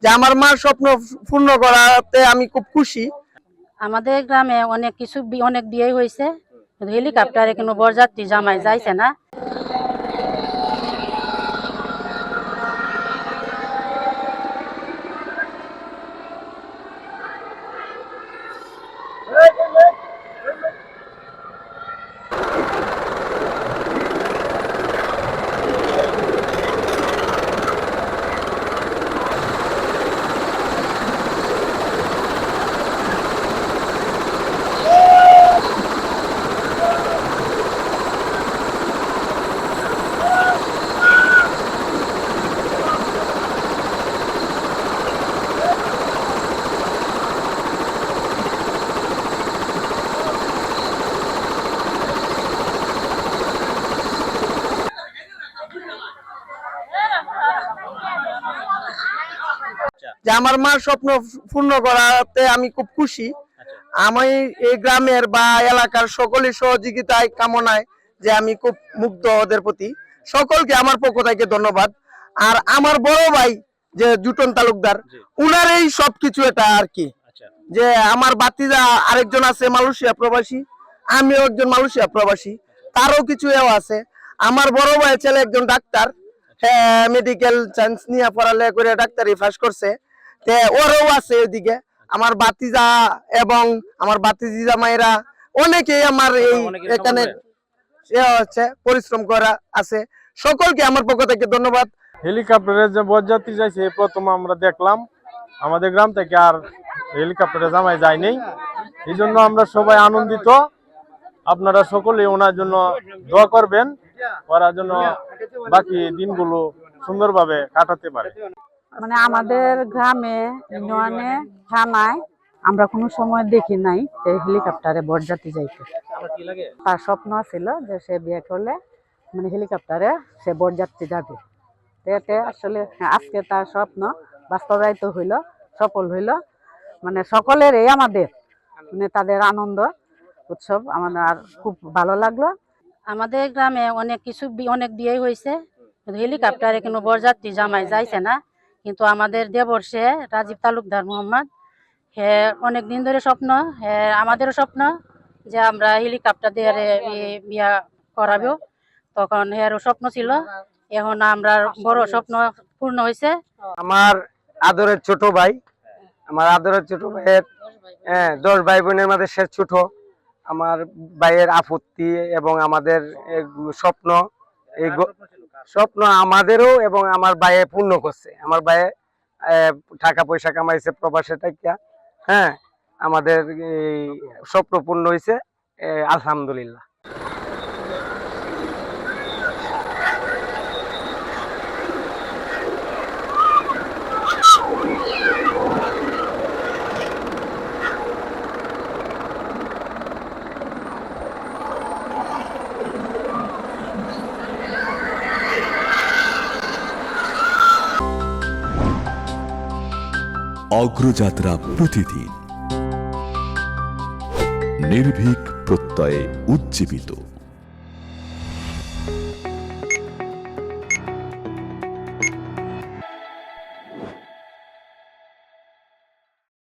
যে আমার মার স্বপ্ন পূর্ণ করাতে আমি খুব খুশি। আমাদের গ্রামে অনেক বিয়ে হয়েছে, হেলিকপ্টারে কোনো বরযাত্রী জামাই যাইছে না। যে আমার মার স্বপ্ন পূর্ণ করাতে আমি খুব খুশি। আমি এই গ্রামের বা এলাকার সকলের সহযোগিতায় কামনায় যে আমি খুব মুগ্ধ ওদের প্রতি। সকলকে আমার পক্ষ থেকে ধন্যবাদ। আর আমার বড় ভাই যে জুটন তালুকদার, উনার এই সবকিছু এটা আর কি, যে আমার বাতিজা আরেকজন আছে মালয়েশিয়া প্রবাসী, আমিও একজন মালয়েশিয়া প্রবাসী, তারও কিছু আছে। আমার বড় ভাই ছেলে একজন ডাক্তার, মেডিকেল সায়েন্স নিয়ে পড়ালেখা করে ডাক্তারি পাস করছে, ওরও আছে এদিকে। আমার বাতিজা এবং আমার বাতিজা মায়েরা অনেকেই আমার এই এখানে হচ্ছে পরিশ্রম করা আছে। সকলকে আমার পক্ষ থেকে ধন্যবাদ। হেলিকপ্টারে যে বরযাত্রী যাইছে প্রথম আমরা দেখলাম, আমাদের গ্রাম থেকে আর হেলিকপ্টারে জামাই যায়নি, এই জন্য আমরা সবাই আনন্দিত। আপনারা সকলে ওনার জন্য দোয়া করবেন, ওনার জন্য বাকি দিনগুলো সুন্দরভাবে কাটাতে পারে। মানে আমাদের গ্রামে ইউনিয়নে থানায় আমরা কোনো সময় দেখি নাই যে হেলিকপ্টারে বরযাত্রী যাইতে। তার স্বপ্ন ছিল যে সে বিয়ে করলে মানে হেলিকপ্টারে সে বরযাত্রী যাবে। এতে আসলে আজকে তার স্বপ্ন বাস্তবায়িত হইল, সফল হইল। মানে সকলের এই আমাদের মানে তাদের আনন্দ উৎসব আমাদের আর খুব ভালো লাগলো। আমাদের গ্রামে অনেক বিয়ে হয়েছে, হেলিকপ্টারে কোনো বরযাত্রী জামাই যাইছে না। কিন্তু আমাদের দেবর্ষে রাজীব তালুকদার মোহাম্মদ, অনেক দিন ধরে স্বপ্ন, আমাদেরও স্বপ্ন যে আমরা হেলিকপ্টার দিয়ে বিয়া করাবো। তখন হেরও স্বপ্ন ছিল, এখন আমরা বড় স্বপ্ন পূর্ণ হয়েছে। আমার আদরের ছোট ভাই, আমার আদরের ছোট ভাইয়ের 10 ভাই বোনের মধ্যে সে ছোট। আমার ভাইয়ের আপত্তি এবং আমাদের স্বপ্ন, এই স্বপ্ন আমাদেরও এবং আমার ভাইয়ে পূর্ণ করছে। আমার ভাইয়ে টাকা পয়সা কামাইছে প্রবাসে টাকা, আমাদের এই স্বপ্ন পূর্ণ হয়েছে, আলহামদুলিল্লাহ। অগ্রযাত্রা প্রতিদিন, নির্ভীক প্রত্যয়ে উজ্জীবিত।